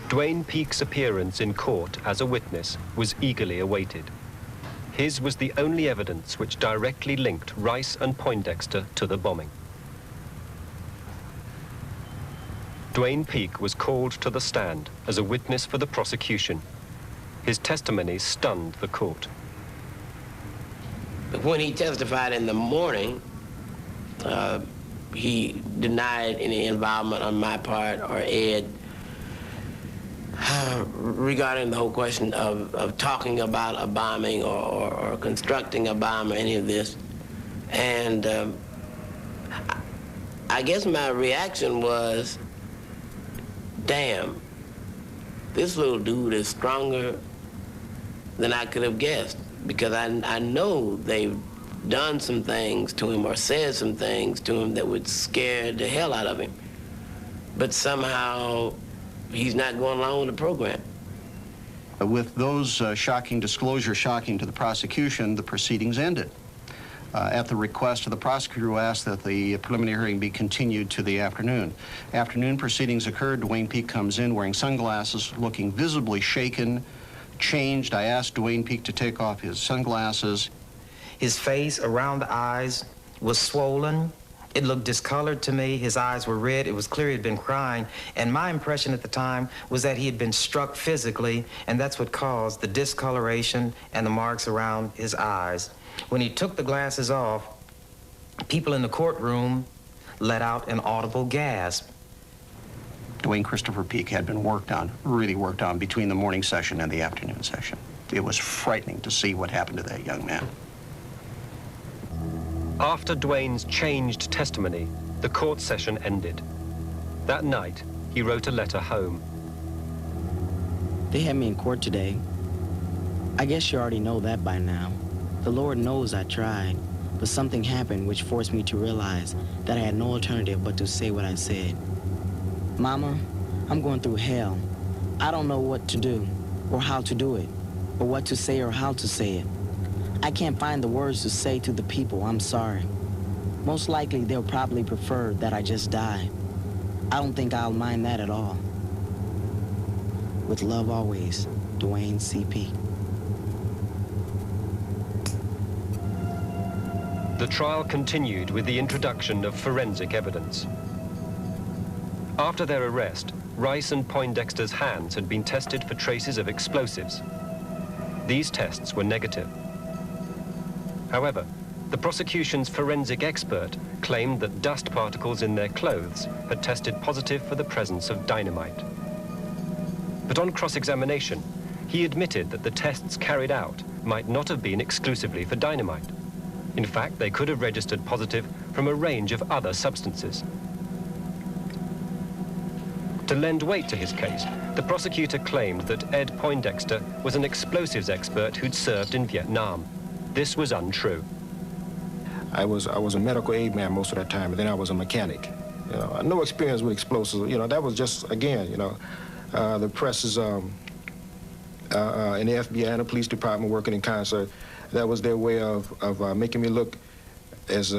Dwayne Peak's appearance in court as a witness was eagerly awaited. His was the only evidence which directly linked Rice and Poindexter to the bombing. Dwayne Peak was called to the stand as a witness for the prosecution. His testimony stunned the court. When he testified in the morning, he denied any involvement on my part or Ed regarding the whole question of talking about a bombing or constructing a bomb or any of this. And I guess my reaction was, damn, this little dude is stronger than I could have guessed, because I know they've done some things to him or said some things to him that would scare the hell out of him. But somehow he's not going along with the program. With those shocking disclosures shocking to the prosecution, the proceedings ended. At the request of the prosecutor, who asked that the preliminary hearing be continued to the afternoon. Afternoon proceedings occurred. Dwayne Peak comes in wearing sunglasses, looking visibly shaken, changed. I asked Dwayne Peak to take off his sunglasses. His face around the eyes was swollen It looked discolored to me. His eyes were red. It was clear he had been crying. And my impression at the time was that he had been struck physically, and that's what caused the discoloration and the marks around his eyes. When he took the glasses off, people in the courtroom let out an audible gasp. Dwayne Christopher Peak had been worked on, really worked on, between the morning session and the afternoon session. It was frightening to see what happened to that young man. After Dwayne's changed testimony, the court session ended. That night, he wrote a letter home. They had me in court today. I guess you already know that by now. The Lord knows I tried, but something happened which forced me to realize that I had no alternative but to say what I said. Mama, I'm going through hell. I don't know what to do or how to do it, or what to say or how to say it. I can't find the words to say to the people I'm sorry. Most likely they'll probably prefer that I just die. I don't think I'll mind that at all. With love always, Dwayne C. Peak. The trial continued with the introduction of forensic evidence. After their arrest, Rice and Poindexter's hands had been tested for traces of explosives. These tests were negative. However, the prosecution's forensic expert claimed that dust particles in their clothes had tested positive for the presence of dynamite. But on cross-examination, he admitted that the tests carried out might not have been exclusively for dynamite. In fact, they could have registered positive from a range of other substances. To lend weight to his case, the prosecutor claimed that Ed Poindexter was an explosives expert who'd served in Vietnam. This was untrue. I was a medical aid man most of that time, and then I was a mechanic. You know, no experience with explosives. You know, that was just, again, you know, the press is in the FBI and the police department working in concert. That was their way of making me look as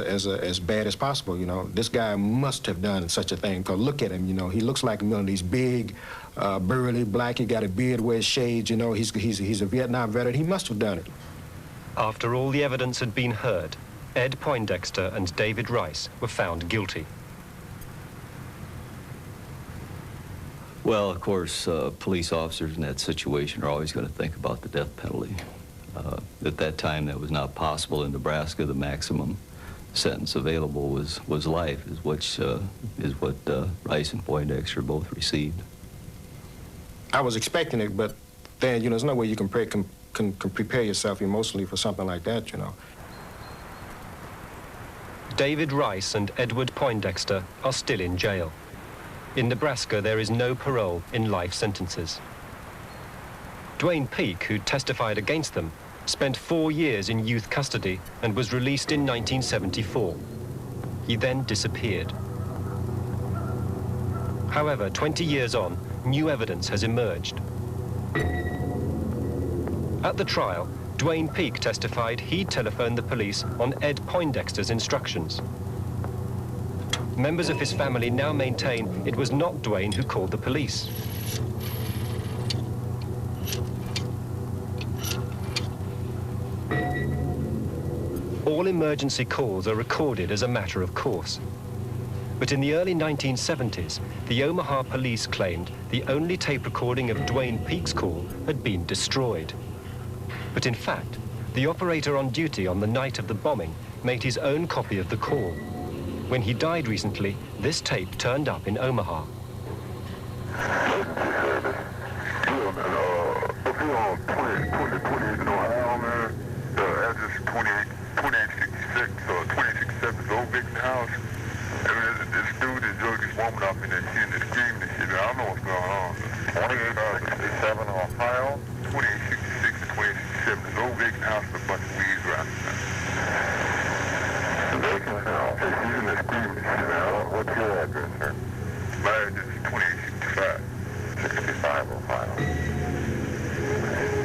bad as possible. You know, this guy must have done such a thing. Because look at him. You know, he looks like one of these big, burly, black. He got a beard, wears shades. You know, he's a Vietnam veteran. He must have done it. After all the evidence had been heard, Ed Poindexter and David Rice were found guilty. Well, of course, police officers in that situation are always going to think about the death penalty. At that time, that was not possible in Nebraska. The maximum sentence available was life, is what Rice and Poindexter both received. I was expecting it, but then, you know, there's no way you can prepare yourself emotionally for something like that, you know. David Rice and Edward Poindexter are still in jail. In Nebraska, there is no parole in life sentences. Dwayne Peak, who testified against them, spent 4 years in youth custody and was released in 1974. He then disappeared. However, 20 years on, new evidence has emerged. At the trial, Dwayne Peak testified he telephoned the police on Ed Poindexter's instructions. Members of his family now maintain it was not Dwayne who called the police. All emergency calls are recorded as a matter of course. But in the early 1970s, the Omaha police claimed the only tape recording of Dwayne Peak's call had been destroyed. But in fact, the operator on duty on the night of the bombing made his own copy of the call. When he died recently, this tape turned up in Omaha. What's your address, sir? My address is 2865. 65 Ohio.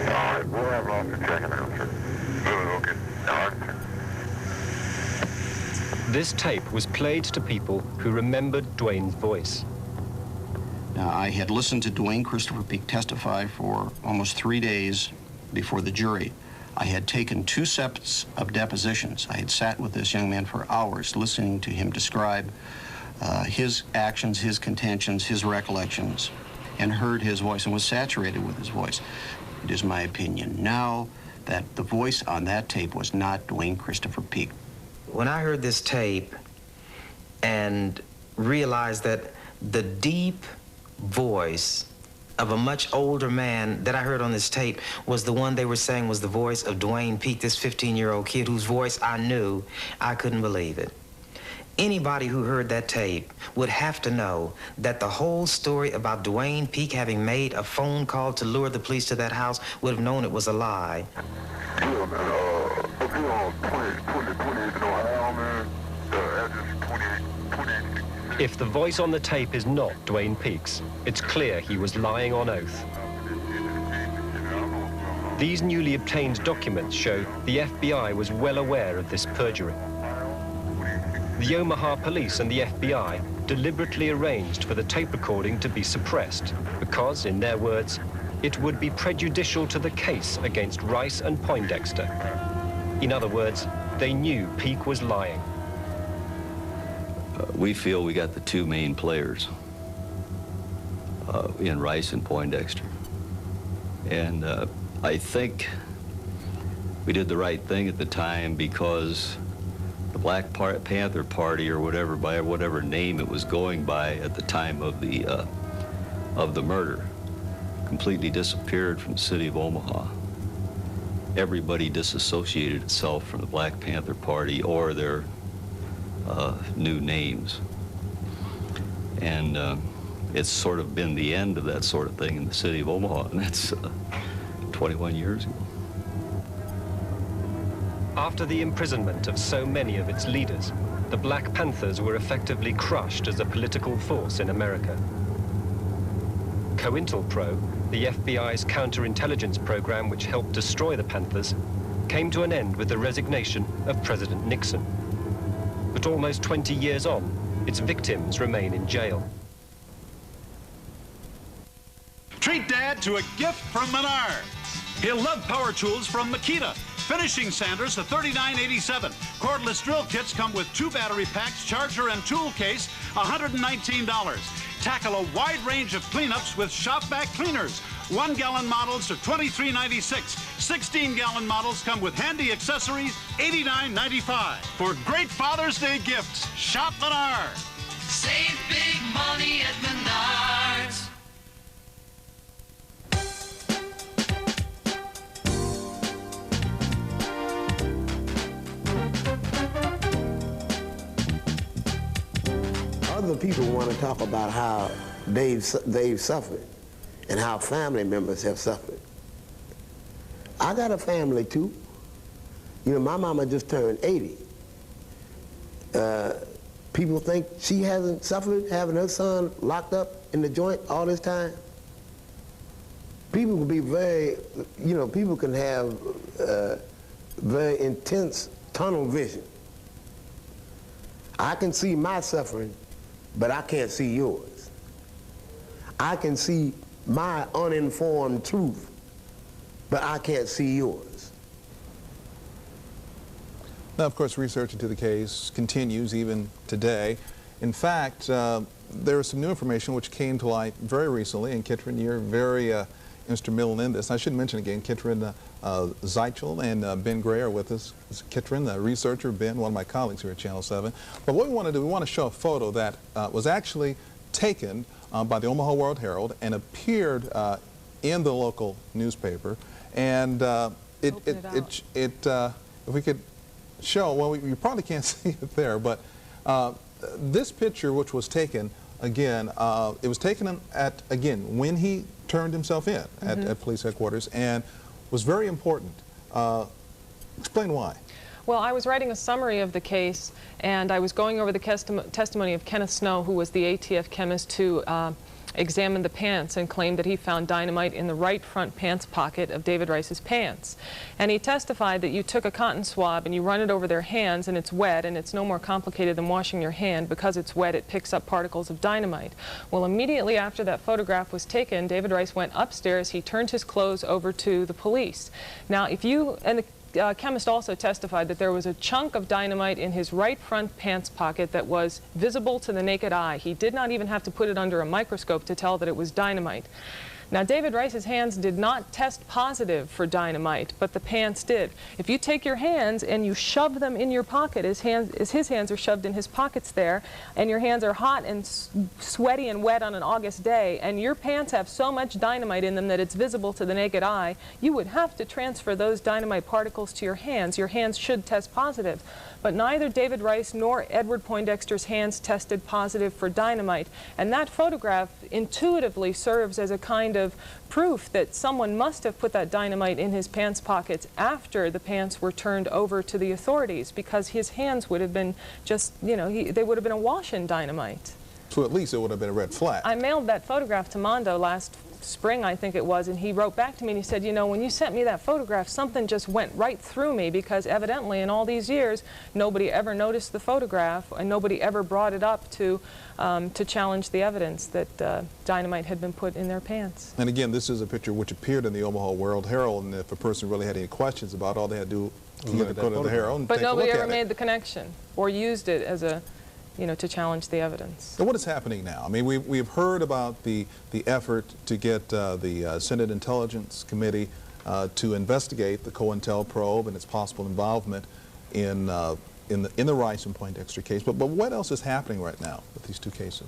All right, we'll have an officer checking out, sir. Okay. All right, sir. This tape was played to people who remembered Dwayne's voice. Now, I had listened to Dwayne Christopher Peak testify for almost 3 days before the jury. I had taken 2 sets of depositions. I had sat with this young man for hours listening to him describe his actions, his contentions, his recollections, and heard his voice and was saturated with his voice. It is my opinion now that the voice on that tape was not Dwayne Christopher Peak. When I heard this tape and realized that the deep voice of a much older man that I heard on this tape was the one they were saying was the voice of Dwayne Peak, this 15-year-old kid whose voice I knew, I couldn't believe it. Anybody who heard that tape would have to know that the whole story about Dwayne Peak having made a phone call to lure the police to that house would have known it was a lie. If the voice on the tape is not Dwayne Peak's, it's clear he was lying on oath. These newly obtained documents show the FBI was well aware of this perjury. The Omaha police and the FBI deliberately arranged for the tape recording to be suppressed because, in their words, it would be prejudicial to the case against Rice and Poindexter. In other words, they knew Peak was lying. We feel we got the 2 main players in Rice and Poindexter. And I think we did the right thing at the time because the Black Panther Party, or whatever, by whatever name it was going by at the time of the murder, completely disappeared from the city of Omaha. Everybody disassociated itself from the Black Panther Party or their new names. And it's sort of been the end of that sort of thing in the city of Omaha, and that's 21 years ago. After the imprisonment of so many of its leaders, the Black Panthers were effectively crushed as a political force in America. COINTELPRO, the FBI's counterintelligence program which helped destroy the Panthers, came to an end with the resignation of President Nixon. But almost 20 years on, its victims remain in jail. Treat Dad to a gift from Menards. He'll love power tools from Makita. Finishing sanders at $39.87. Cordless drill kits come with 2 battery packs, charger, and tool case, $119. Tackle a wide range of cleanups with shop-vac cleaners. 1-gallon models are $23.96. 16-gallon models come with handy accessories, $89.95. For great Father's Day gifts, shop Menards. Save big money at Menards. Other people want to talk about how they've suffered and how family members have suffered. I got a family too. You know, my mama just turned 80. People think she hasn't suffered having her son locked up in the joint all this time. People can be very, you know, people can have very intense tunnel vision. I can see my suffering, but I can't see yours. I can see my uninformed truth, but I can't see yours. Now, of course, research into the case continues even today. In fact, there is some new information which came to light very recently, and Kitrin, you're very instrumental in this. I should mention again, Kitrin Zeichel and Ben Gray are with us. Kitrin, the researcher, Ben, one of my colleagues here at Channel 7. But what we want to do, we want to show a photo that was actually taken by the Omaha World Herald and appeared in the local newspaper. And if we could show, well, you probably can't see it there, but this picture, which was taken, again, it was taken at, again, when he turned himself in at police headquarters, and was very important. Explain why. Well, I was writing a summary of the case, and I was going over the testimony of Kenneth Snow, who was the ATF chemist who examined the pants and claimed that he found dynamite in the right front pants pocket of David Rice's pants. And he testified that you took a cotton swab and you run it over their hands and it's wet, and it's no more complicated than washing your hand. Because it's wet, it picks up particles of dynamite. Well, immediately after that photograph was taken, David Rice went upstairs. He turned his clothes over to the police. Now, if you, and the chemist also testified that there was a chunk of dynamite in his right front pants pocket that was visible to the naked eye. He did not even have to put it under a microscope to tell that it was dynamite. Now, David Rice's hands did not test positive for dynamite, but the pants did. If you take your hands and you shove them in your pocket, as his hands are shoved in his pockets there, and your hands are hot and sweaty and wet on an August day, and your pants have so much dynamite in them that it's visible to the naked eye, you would have to transfer those dynamite particles to your hands. Your hands should test positive. But neither David Rice nor Edward Poindexter's hands tested positive for dynamite. And that photograph intuitively serves as a kind of proof that someone must have put that dynamite in his pants pockets after the pants were turned over to the authorities, because his hands would have been just, you know, they would have been awash in dynamite. So at least it would have been a red flag. I mailed that photograph to Mondo last spring, I think it was, and he wrote back to me and he said, you know, when you sent me that photograph, something just went right through me, because evidently in all these years nobody ever noticed the photograph and nobody ever brought it up to challenge the evidence that dynamite had been put in their pants. And again, this is a picture which appeared in the Omaha World Herald, and if a person really had any questions about it, all they had to do was look at the Herald and but take a look nobody at ever it. made the connection or used it as a, you know, to challenge the evidence. So what is happening now? I mean, we've heard about the effort to get the Senate Intelligence Committee to investigate the COINTEL probe and its possible involvement in the Rice and Poindexter case. But what else is happening right now with these two cases?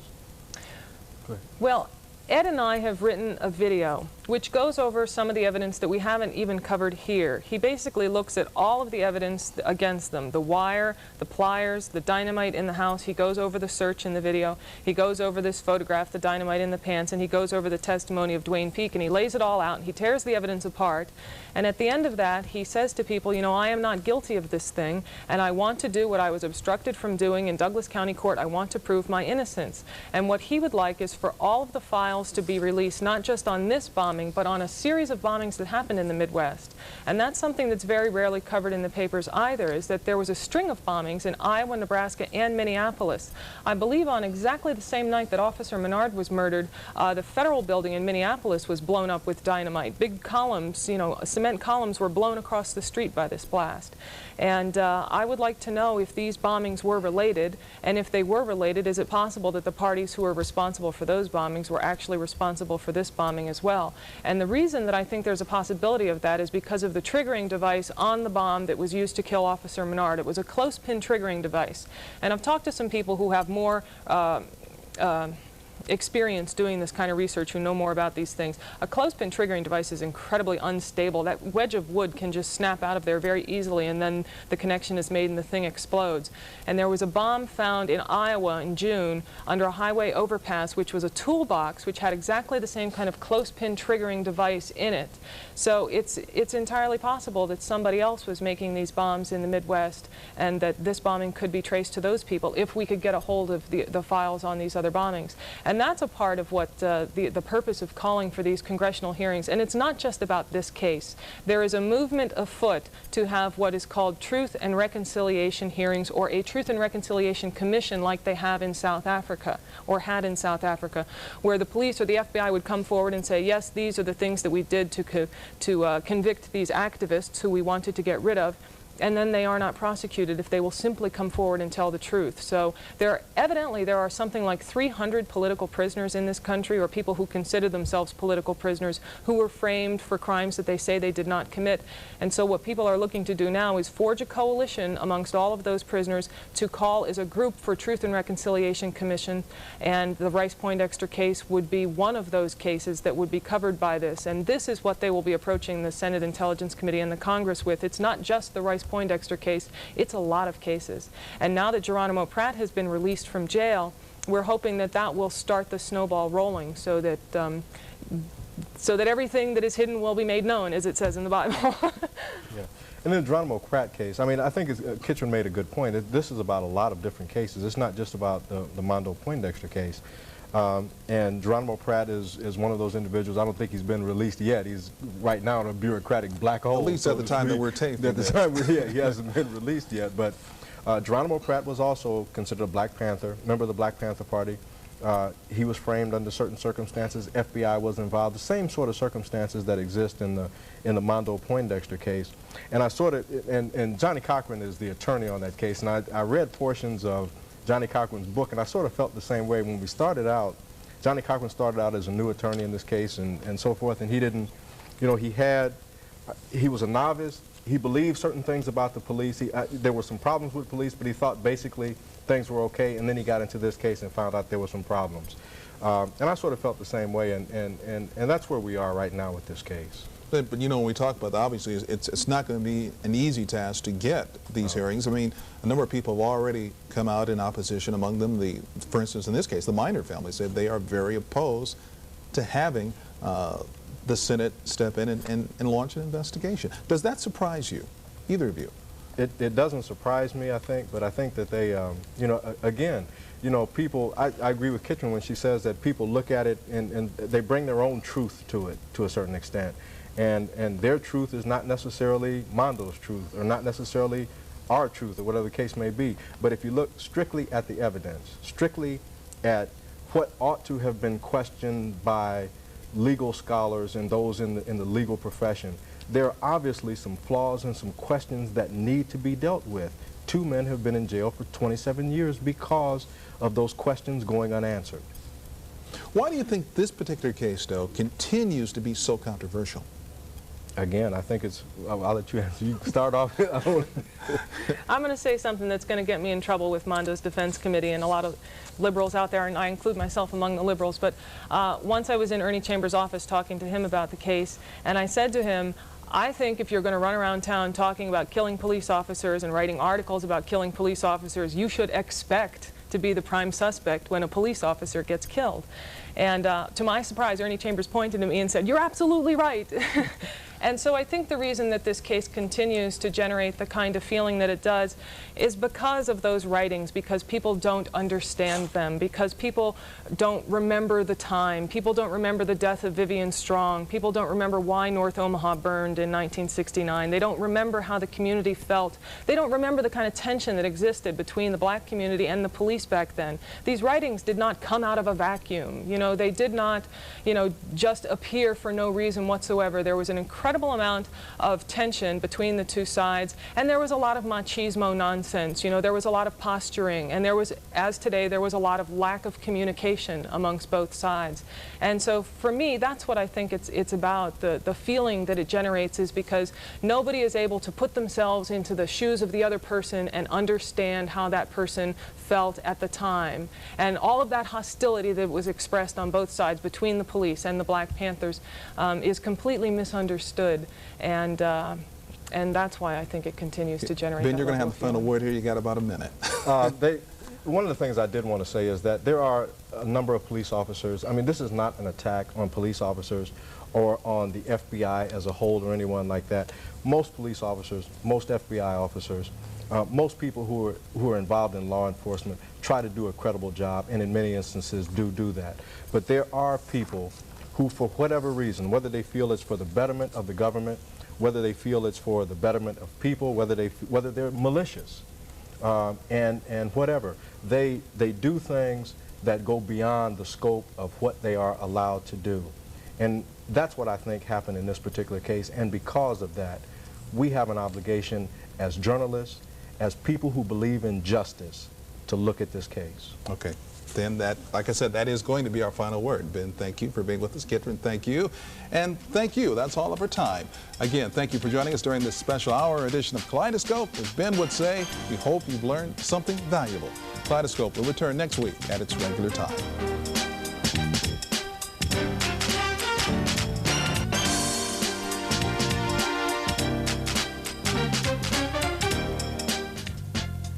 Go ahead. Well, Ed and I have written a video which goes over some of the evidence that we haven't even covered here. He basically looks at all of the evidence against them, the wire, the pliers, the dynamite in the house. He goes over the search in the video. He goes over this photograph, the dynamite in the pants, and he goes over the testimony of Dwayne Peak, and he lays it all out, and he tears the evidence apart. And at the end of that, he says to people, you know, I am not guilty of this thing, and I want to do what I was obstructed from doing in Douglas County Court. I want to prove my innocence. And what he would like is for all of the files to be released, not just on this bombing, but on a series of bombings that happened in the Midwest. And that's something that's very rarely covered in the papers either, is that there was a string of bombings in Iowa, Nebraska, and Minneapolis. I believe on exactly the same night that Officer Menard was murdered, the federal building in Minneapolis was blown up with dynamite. Big columns, you know, cement columns were blown across the street by this blast. And I would like to know if these bombings were related, and if they were related, is it possible that the parties who were responsible for those bombings were actually responsible for this bombing as well? And the reason that I think there's a possibility of that is because of the triggering device on the bomb that was used to kill Officer Menard. It was a close-pin triggering device. And I've talked to some people who have more experience doing this kind of research, who know more about these things. A clothespin triggering device is incredibly unstable. That wedge of wood can just snap out of there very easily, and then the connection is made and the thing explodes. And there was a bomb found in Iowa in June under a highway overpass, which was a toolbox which had exactly the same kind of clothespin triggering device in it. So it's entirely possible that somebody else was making these bombs in the Midwest, and that this bombing could be traced to those people if we could get a hold of the files on these other bombings. And that's a part of what the purpose of calling for these congressional hearings. And it's not just about this case. There is a movement afoot to have what is called Truth and Reconciliation hearings, or a Truth and Reconciliation Commission like they have in South Africa, or had in South Africa, where the police or the FBI would come forward and say, yes, these are the things that we did to convict these activists who we wanted to get rid of. And then they are not prosecuted if they will simply come forward and tell the truth. So evidently there are something like 300 political prisoners in this country, or people who consider themselves political prisoners, who were framed for crimes that they say they did not commit. And so what people are looking to do now is forge a coalition amongst all of those prisoners to call as a group for Truth and Reconciliation Commission. And the Rice-Poindexter case would be one of those cases that would be covered by this. And this is what they will be approaching the Senate Intelligence Committee and the Congress with. It's not just the Rice-Poindexter case, it's a lot of cases. And now that Geronimo Pratt has been released from jail, we're hoping that that will start the snowball rolling, so that everything that is hidden will be made known, as it says in the Bible. Yeah. And then the Geronimo Pratt case, I mean, I think Kitchen made a good point. This is about a lot of different cases. It's not just about the Mondo Poindexter case. And Geronimo Pratt is one of those individuals. I don't think he's been released yet. He's right now in a bureaucratic black hole. At least at the time that we're taping At the time, yeah, he hasn't been released yet. But Geronimo Pratt was also considered a Black Panther, member of the Black Panther Party. He was framed under certain circumstances. FBI was involved. The same sort of circumstances that exist in the Mondo Poindexter case. And I sort of, and Johnny Cochran is the attorney on that case. And I read portions of Johnny Cochran's book, and I sort of felt the same way when we started out. Johnny Cochran started out as a new attorney in this case and so forth, and he didn't, you know, he was a novice. He believed certain things about the police. There were some problems with police, but he thought basically things were okay, and then he got into this case and found out there were some problems. And I sort of felt the same way, and that's where we are right now with this case. But you know, when we talk about that, obviously it's not going to be an easy task to get these hearings. I mean, a number of people have already come out in opposition. Among them, for instance, in this case, the Minor family said they are very opposed to having the Senate step in and launch an investigation. Does that surprise you, either of you? It doesn't surprise me, I think, but I think that they, you know, again, you know, people, I agree with Kitchen when she says that people look at it and they bring their own truth to it to a certain extent. And their truth is not necessarily Mondo's truth, or not necessarily our truth, or whatever the case may be. But if you look strictly at the evidence, strictly at what ought to have been questioned by legal scholars and those in the legal profession, there are obviously some flaws and some questions that need to be dealt with. 2 men have been in jail for 27 years because of those questions going unanswered. Why do you think this particular case, though, continues to be so controversial? Again, I think it's, I'll let you answer. You start off. I'm going to say something that's going to get me in trouble with Mondo's Defense Committee and a lot of liberals out there, and I include myself among the liberals. But once I was in Ernie Chambers' office talking to him about the case, and I said to him, I think if you're going to run around town talking about killing police officers and writing articles about killing police officers, you should expect to be the prime suspect when a police officer gets killed. And to my surprise, Ernie Chambers pointed to me and said, "You're absolutely right." And so I think the reason that this case continues to generate the kind of feeling that it does is because of those writings, because people don't understand them, because people don't remember the time, people don't remember the death of Vivian Strong, people don't remember why North Omaha burned in 1969, they don't remember how the community felt, they don't remember the kind of tension that existed between the black community and the police back then. These writings did not come out of a vacuum. You know, they did not, you know, just appear for no reason whatsoever. There was an incredible amount of tension between the two sides, and there was a lot of machismo nonsense. You know, there was a lot of posturing, and there was, as today, there was a lot of lack of communication amongst both sides. And so for me, that's what I think it's about. The feeling that it generates is because nobody is able to put themselves into the shoes of the other person and understand how that person felt at the time. And all of that hostility that was expressed on both sides between the police and the Black Panthers is completely misunderstood. And that's why I think it continues to generate. Ben, you're going to have the final word here. You got about a minute. One of the things I did want to say is that there are a number of police officers. I mean, this is not an attack on police officers or on the FBI as a whole or anyone like that. Most police officers, most FBI officers, most people who are involved in law enforcement try to do a credible job, and in many instances do that. But there are people who, for whatever reason, whether they feel it's for the betterment of the government, whether they feel it's for the betterment of people, whether they're malicious, and whatever, they do things that go beyond the scope of what they are allowed to do. And that's what I think happened in this particular case, and because of that, we have an obligation as journalists, as people who believe in justice, to look at this case. Okay. Then that, like I said, that is going to be our final word. Ben, thank you for being with us. Kitrin, thank you. And thank you. That's all of our time. Again, thank you for joining us during this special hour edition of Kaleidoscope. As Ben would say, we hope you've learned something valuable. Kaleidoscope will return next week at its regular time.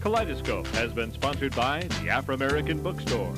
Kaleidoscope has been sponsored by the Afro-American Bookstore.